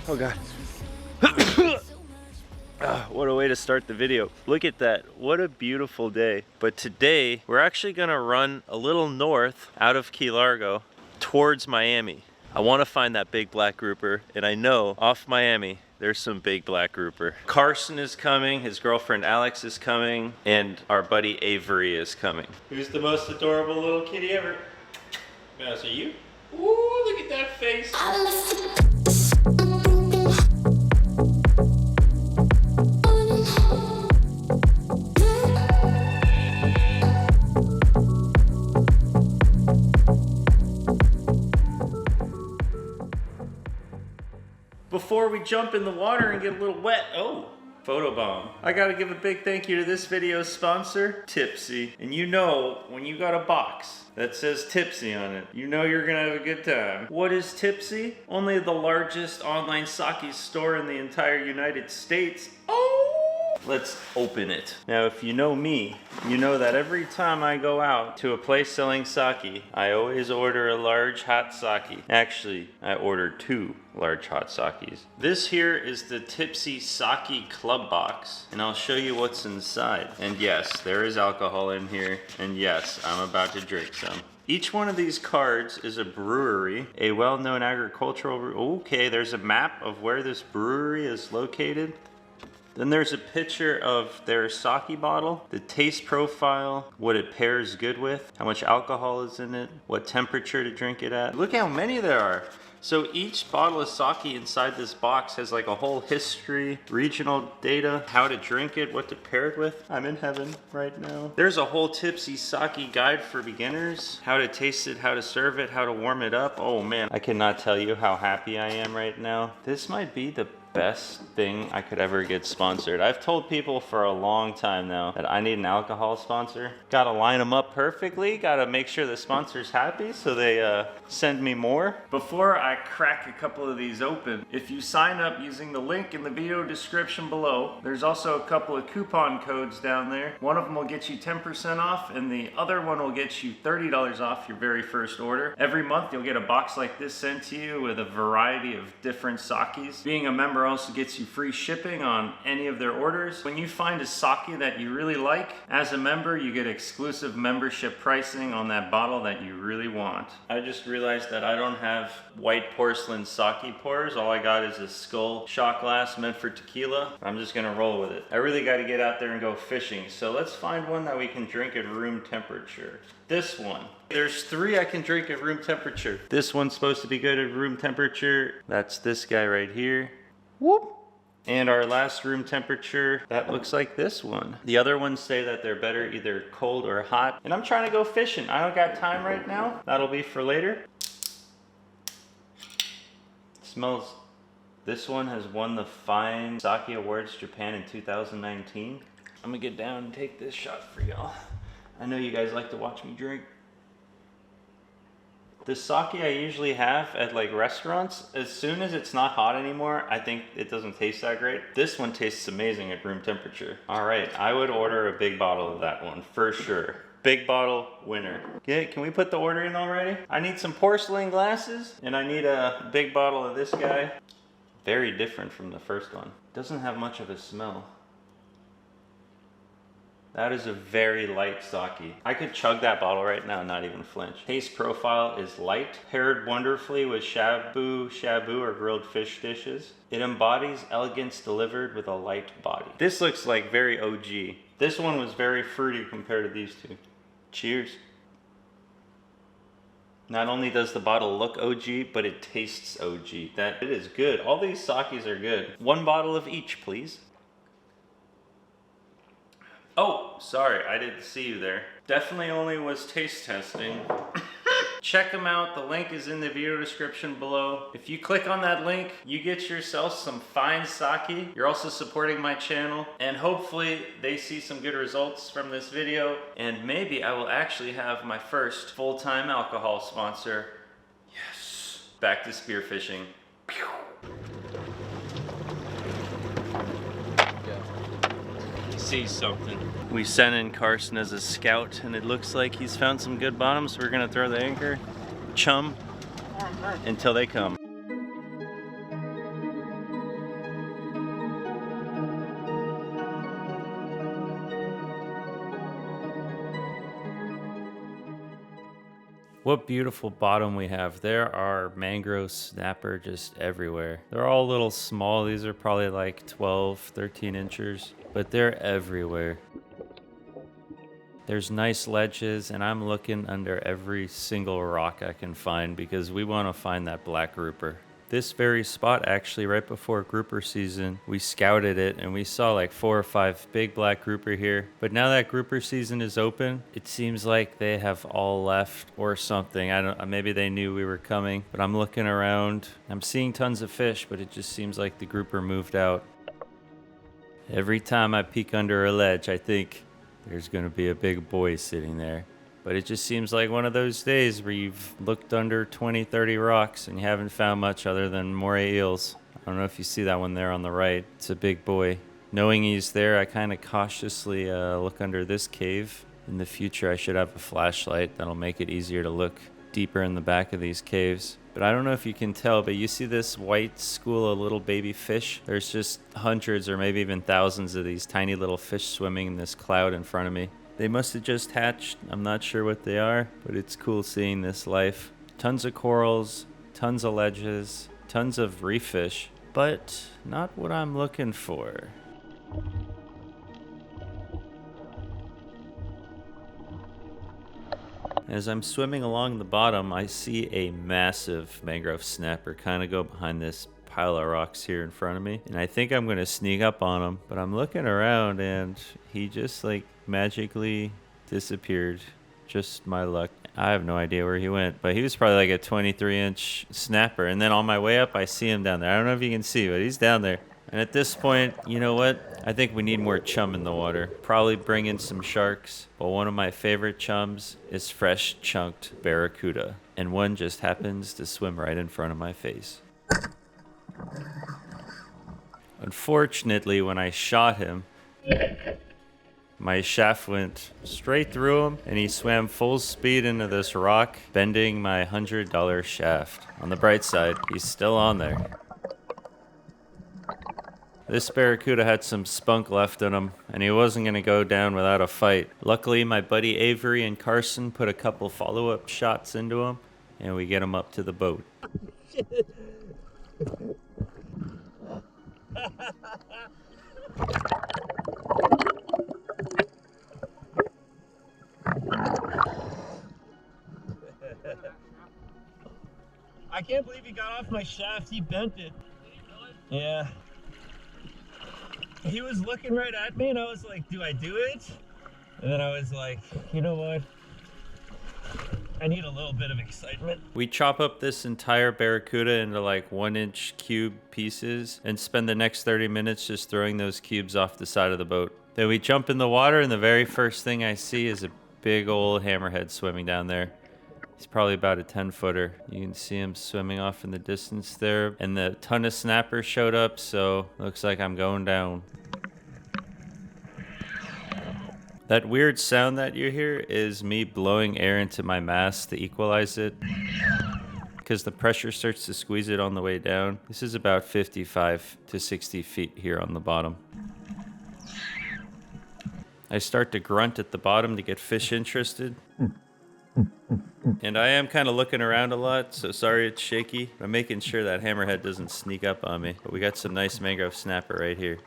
Oh God. What a way to start the video. Look at that. What a beautiful day. But today, we're actually gonna run a little north out of Key Largo towards Miami. I wanna find that big black grouper, and I know off Miami, there's some big black grouper. Carson is coming, his girlfriend Alex is coming, and our buddy Avery is coming. Who's the most adorable little kitty ever? Mouse, are you? Ooh, look at that face. Before we jump in the water and get a little wet, photobomb. I gotta give a big thank you to this video's sponsor, Tipsy. And you know, when you got a box that says Tipsy on it, you know you're gonna have a good time. What is Tipsy? Only the largest online sake store in the entire United States. Let's open it. Now, if you know me, you know that every time I go out to a place selling sake, I always order a large hot sake. Actually, I order 2 large hot sakes. This here is the Tipsy Sake Club Box, and I'll show you what's inside. And yes, there is alcohol in here, and yes, I'm about to drink some. Each one of these cards is a brewery, a well-known agricultural... Okay, there's a map of where this brewery is located. Then there's a picture of their sake bottle, the taste profile, what it pairs good with, how much alcohol is in it, what temperature to drink it at. Look how many there are. So each bottle of sake inside this box has like a whole history, regional data, how to drink it, what to pair it with. I'm in heaven right now. There's a whole Tipsy sake guide for beginners, how to taste it, how to serve it, how to warm it up. Oh man, I cannot tell you how happy I am right now. This might be the best thing I could ever get sponsored. I've told people for a long time now that I need an alcohol sponsor. Gotta line them up perfectly, gotta make sure the sponsor's happy so they send me more. Before I crack a couple of these open, if you sign up using the link in the video description below, there's also a couple of coupon codes down there. One of them will get you 10% off and the other one will get you $30 off your very first order. Every month you'll get a box like this sent to you with a variety of different sakes. Being a member also gets you free shipping on any of their orders. When you find a sake that you really like, as a member you get exclusive membership pricing on that bottle that you really want. I just realized that I don't have white porcelain sake pours. All I got is a skull shot glass meant for tequila. I'm just gonna roll with it. I really got to get out there and go fishing, so let's find one that we can drink at room temperature. This one. There's 3 I can drink at room temperature. This one's supposed to be good at room temperature. That's this guy right here. Whoop. And our last room temperature, that looks like this one. The other ones say that they're better either cold or hot. And I'm trying to go fishing. I don't got time right now. That'll be for later. Smells. This one has won the Fine Sake Awards Japan in 2019. I'm gonna get down and take this shot for y'all. I know you guys like to watch me drink. The sake I usually have at like restaurants, as soon as it's not hot anymore, I think it doesn't taste that great. This one tastes amazing at room temperature. All right, I would order a big bottle of that one for sure. Big bottle, winner. Okay, can we put the order in already? I need some porcelain glasses and I need a big bottle of this guy. Very different from the first one. Doesn't have much of a smell. That is a very light sake. I could chug that bottle right now and not even flinch. Taste profile is light, paired wonderfully with shabu or grilled fish dishes. It embodies elegance delivered with a light body. This looks like very OG. This one was very fruity compared to these 2. Cheers. Not only does the bottle look OG, but it tastes OG. It is good. All these sakes are good. 1 bottle of each, please. Oh, sorry, I didn't see you there. Definitely only was taste testing. Check them out, the link is in the video description below. If you click on that link, you get yourself some fine sake. You're also supporting my channel, and hopefully they see some good results from this video, and maybe I will actually have my first full-time alcohol sponsor. Yes. Back to spearfishing. See something. We sent in Carson as a scout and it looks like he's found some good bottoms, so we're gonna throw the anchor, chum, until they come. What beautiful bottom we have. There are mangrove snapper just everywhere. They're all a little small. These are probably like 12, 13 inches, but they're everywhere. There's nice ledges, and I'm looking under every single rock I can find because we want to find that black grouper. This very spot, actually, right before grouper season, we scouted it and we saw like 4 or 5 big black grouper here. But now that grouper season is open, it seems like they have all left or something. I don't. Maybe they knew we were coming. But I'm looking around. I'm seeing tons of fish, but it just seems like the grouper moved out. Every time I peek under a ledge, I think there's going to be a big boy sitting there. But it just seems like one of those days where you've looked under 20, 30 rocks and you haven't found much other than moray eels. I don't know if you see that one there on the right. It's a big boy. Knowing he's there, I kind of cautiously look under this cave. In the future, I should have a flashlight that'll make it easier to look deeper in the back of these caves. But I don't know if you can tell, but you see this white school of little baby fish? There's just hundreds or maybe even thousands of these tiny little fish swimming in this cloud in front of me. They must have just hatched. I'm not sure what they are, but it's cool seeing this life. Tons of corals, tons of ledges, tons of reef fish, but not what I'm looking for. As I'm swimming along the bottom, I see a massive mangrove snapper kind of go behind this pile of rocks here in front of me. And I think I'm going to sneak up on him, but I'm looking around and he just like magically disappeared. Just my luck. I have no idea where he went, but he was probably like a 23-inch snapper. And then on my way up, I see him down there. I don't know if you can see, but he's down there. And at this point, you know what? I think we need more chum in the water. Probably bring in some sharks. But one of my favorite chums is fresh chunked barracuda. And one just happens to swim right in front of my face. Unfortunately, when I shot him, my shaft went straight through him and he swam full speed into this rock, bending my $100 shaft. On the bright side, he's still on there. This barracuda had some spunk left in him, and he wasn't going to go down without a fight. Luckily, my buddy Avery and Carson put a couple follow-up shots into him, and we get him up to the boat. I can't believe he got off my shaft. He bent it. Yeah. He was looking right at me and I was like, do I do it? And then I was like, you know what? I need a little bit of excitement. We chop up this entire barracuda into like 1-inch cube pieces and spend the next 30 minutes just throwing those cubes off the side of the boat. Then we jump in the water and the very first thing I see is a big old hammerhead swimming down there. He's probably about a 10-footer. You can see him swimming off in the distance there. And the ton of snappers showed up, so looks like I'm going down. That weird sound that you hear is me blowing air into my mask to equalize it, because the pressure starts to squeeze it on the way down. This is about 55 to 60 feet here on the bottom. I start to grunt at the bottom to get fish interested. And I am kind of looking around a lot, so sorry it's shaky. I'm making sure that hammerhead doesn't sneak up on me. But we got some nice mangrove snapper right here.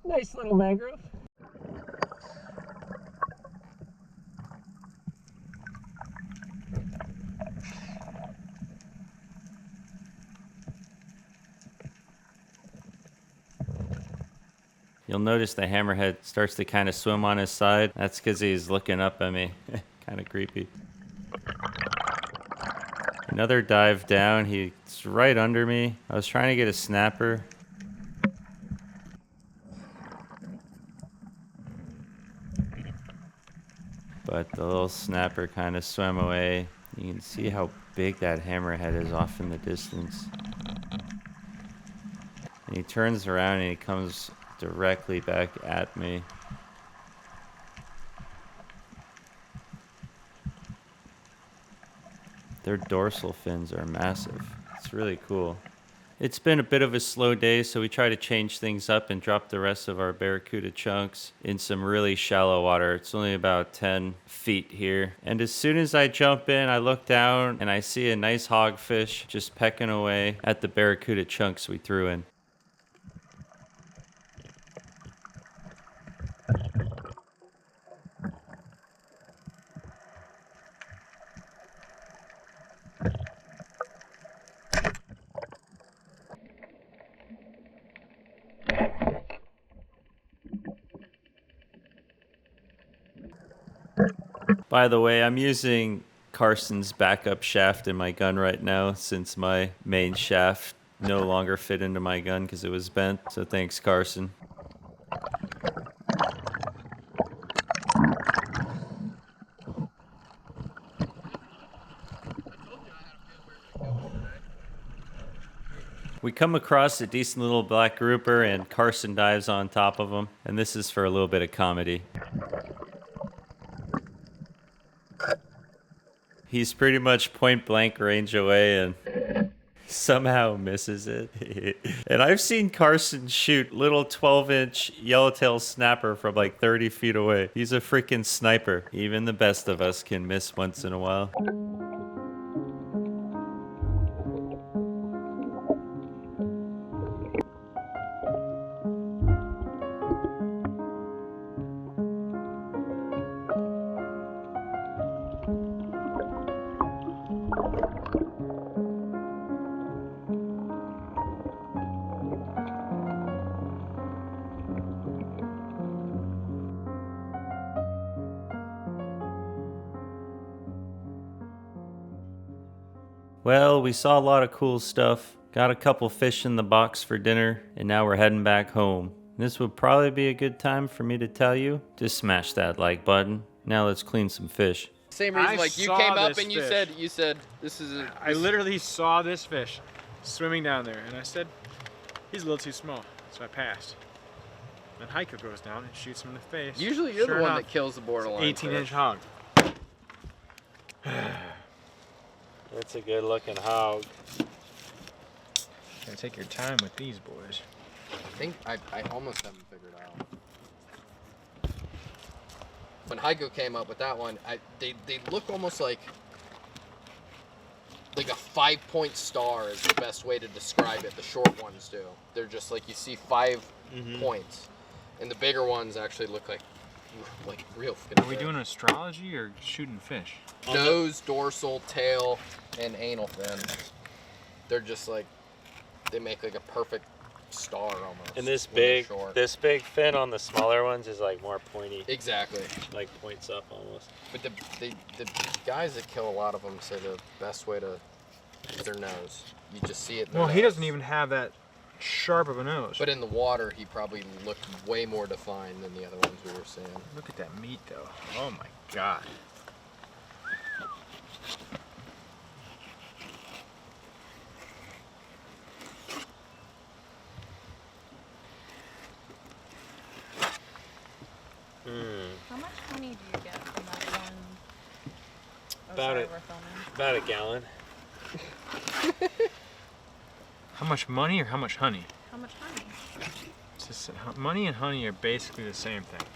Nice little mangrove. You'll notice the hammerhead starts to kind of swim on his side. That's because he's looking up at me. Kind of creepy. Another dive down. He's right under me. I was trying to get a snapper. But the little snapper kind of swam away. You can see how big that hammerhead is off in the distance. And he turns around and he comes directly back at me. Their dorsal fins are massive. It's really cool. It's been a bit of a slow day, so we try to change things up and drop the rest of our barracuda chunks in some really shallow water. It's only about 10 feet here. And as soon as I jump in, I look down and I see a nice hogfish just pecking away at the barracuda chunks we threw in. By the way, I'm using Carson's backup shaft in my gun right now since my main shaft no longer fit into my gun because it was bent. So thanks, Carson. We come across a decent little black grouper and Carson dives on top of him. And this is for a little bit of comedy. He's pretty much point blank range away and somehow misses it. And I've seen Carson shoot little 12-inch yellowtail snapper from like 30 feet away. He's a freaking sniper. Even the best of us can miss once in a while. Well, we saw a lot of cool stuff, got a couple fish in the box for dinner, and now we're heading back home. This would probably be a good time for me to tell you to smash that like button. Now let's clean some fish. Same reason, like you came up and you said this is a... I literally saw this fish swimming down there, and I said, he's a little too small, so I passed. Then Heiko goes down and shoots him in the face. Usually you're Sure the one enough, that kills the borderline 18-inch hog. That's a good looking hog. Gotta take your time with these boys. I think I almost have them figured out. When Heiko came up with that one, they look almost like a 5-point star is the best way to describe it. The short ones do. They're just like you see 5 points, and the bigger ones actually look like real fish. Are we doing astrology or shooting fish? Nose, dorsal, tail, and anal fin. They're just like, they make like a perfect star almost. And this big fin on the smaller ones is like more pointy. Exactly. Like points up almost. But the guys that kill a lot of them say the best way to is their nose. You just see it in their Well, he nose. doesn't even have that sharp of a nose. But in the water, he probably looked way more defined than the other ones we were seeing. Look at that meat, though. Oh my God. How much honey do you get from that one? Oh, About sorry, it. we're filming. About a gallon. How much money or how much honey? How much honey? It's just, money and honey are basically the same thing.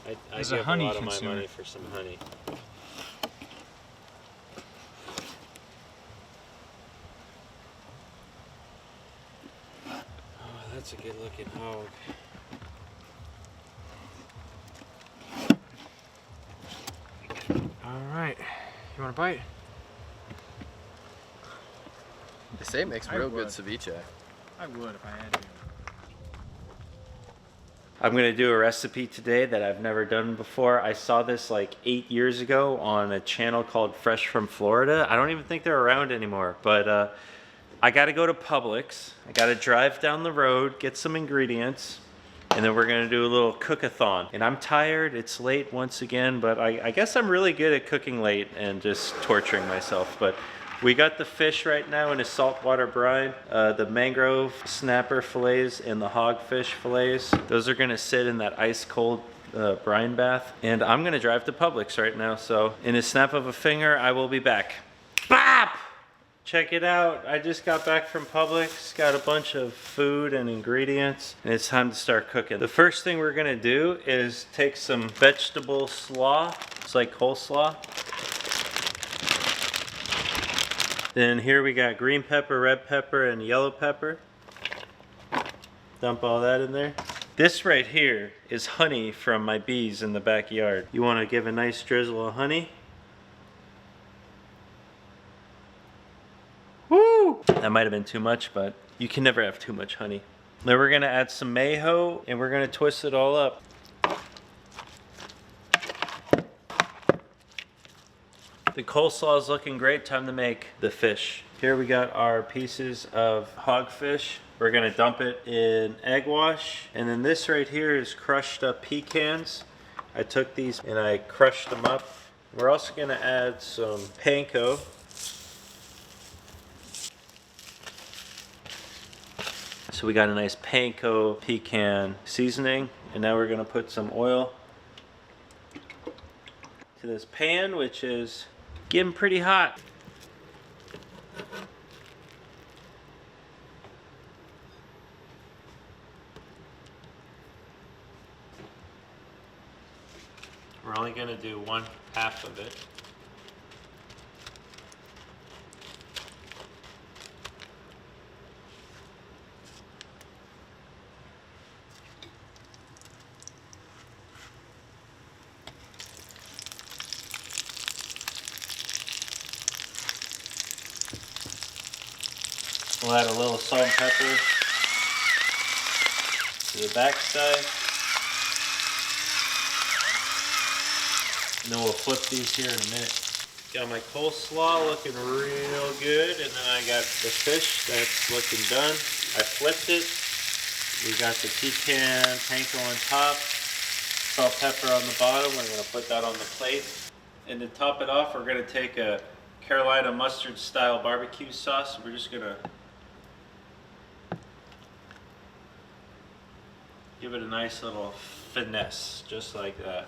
I As give a honey a lot of consumer. my money for some honey. Oh, that's a good looking hog. All right. You want a bite? They say it makes I real would. good ceviche. I would if I had to. I'm gonna do a recipe today that I've never done before. I saw this like 8 years ago on a channel called Fresh from Florida. I don't even think they're around anymore, but I gotta go to Publix. I gotta drive down the road, get some ingredients, and then we're gonna do a little cook-a-thon. And I'm tired, it's late once again, but I guess I'm really good at cooking late and just torturing myself. But we got the fish right now in a saltwater brine, the mangrove snapper fillets and the hogfish fillets. Those are gonna sit in that ice cold brine bath. And I'm gonna drive to Publix right now, so in a snap of a finger, I will be back. Bop! Check it out, I just got back from Publix, got a bunch of food and ingredients, and it's time to start cooking. The first thing we're gonna do is take some vegetable slaw, it's like coleslaw. Then here we got green pepper, red pepper, and yellow pepper. Dump all that in there. This right here is honey from my bees in the backyard. You wanna give a nice drizzle of honey. Woo! That might have been too much, but you can never have too much honey. Then we're gonna add some mayo and we're gonna twist it all up. The coleslaw is looking great, time to make the fish. Here we got our pieces of hogfish. We're gonna dump it in egg wash. And then this right here is crushed up pecans. I took these and I crushed them up. We're also gonna add some panko. So we got a nice panko pecan seasoning, and now we're gonna put some oil to this pan, which is getting pretty hot. We're only gonna do 1/2 of it. We'll add a little salt and pepper to the backside. And then we'll flip these here in a minute. Got my coleslaw looking real good, and then I got the fish that's looking done. I flipped it. We got the pecan panko on top, salt pepper on the bottom. We're gonna put that on the plate. And to top it off, we're gonna take a Carolina mustard style barbecue sauce. We're just gonna give it a nice little finesse, just like that.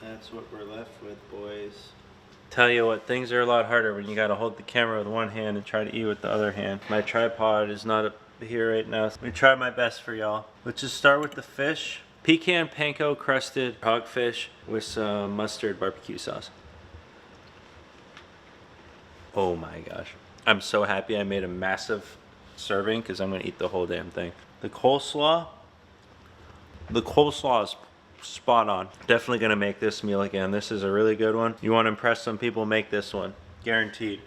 That's what we're left with, boys. Tell you what, things are a lot harder when you gotta hold the camera with one hand and try to eat with the other hand. My tripod is not up here right now. Let me try my best for y'all. Let's just start with the fish. Pecan panko crusted hogfish with some mustard barbecue sauce. Oh my gosh. I'm so happy I made a massive serving because I'm gonna eat the whole damn thing. The coleslaw is spot on. Definitely gonna make this meal again. This is a really good one. You want to impress some people, make this one. Guaranteed.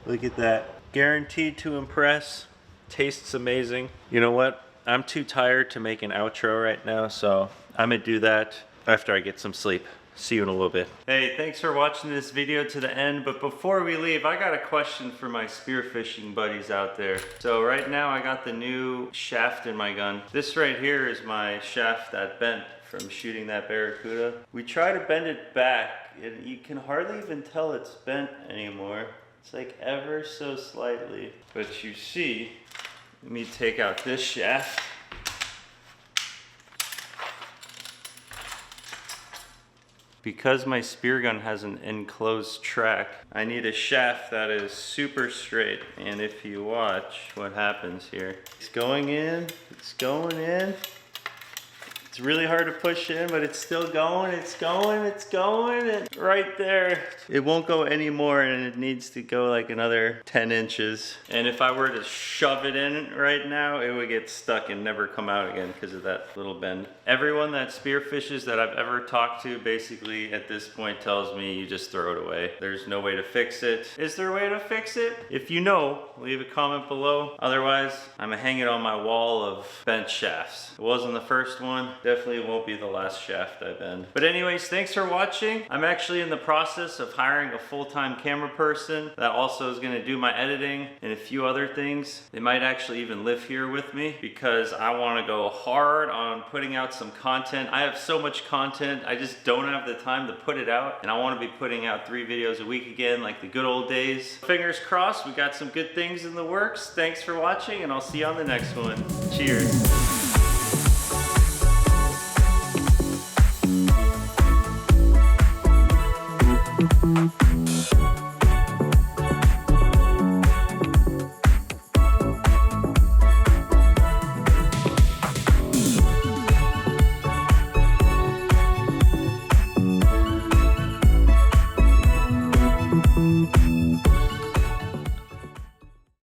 Look at that. Guaranteed to impress. Tastes amazing. You know what? I'm too tired to make an outro right now, so I'm gonna do that after I get some sleep. See you in a little bit. Hey, thanks for watching this video to the end, but before we leave, I got a question for my spearfishing buddies out there. So right now I got the new shaft in my gun. This right here is my shaft that bent from shooting that barracuda. We try to bend it back, and you can hardly even tell it's bent anymore. It's like ever so slightly. But you see, let me take out this shaft. Because my spear gun has an enclosed track, I need a shaft that is super straight. And if you watch what happens here, it's going in, It's really hard to push in, but it's still going, it's going, it's going, and right there. It won't go anymore, and it needs to go like another 10 inches. And if I were to shove it in right now, it would get stuck and never come out again because of that little bend. Everyone that spearfishes that I've ever talked to basically at this point tells me you just throw it away. There's no way to fix it. Is there a way to fix it? If you know, leave a comment below. Otherwise, I'm gonna hang it on my wall of bent shafts. It wasn't the first one. Definitely won't be the last shaft I bend. But anyways, thanks for watching. I'm actually in the process of hiring a full-time camera person that also is gonna do my editing and a few other things. They might actually even live here with me because I wanna go hard on putting out some content. I have so much content, I just don't have the time to put it out, and I wanna be putting out 3 videos a week again like the good old days. Fingers crossed, we got some good things in the works. Thanks for watching, and I'll see you on the next one. Cheers.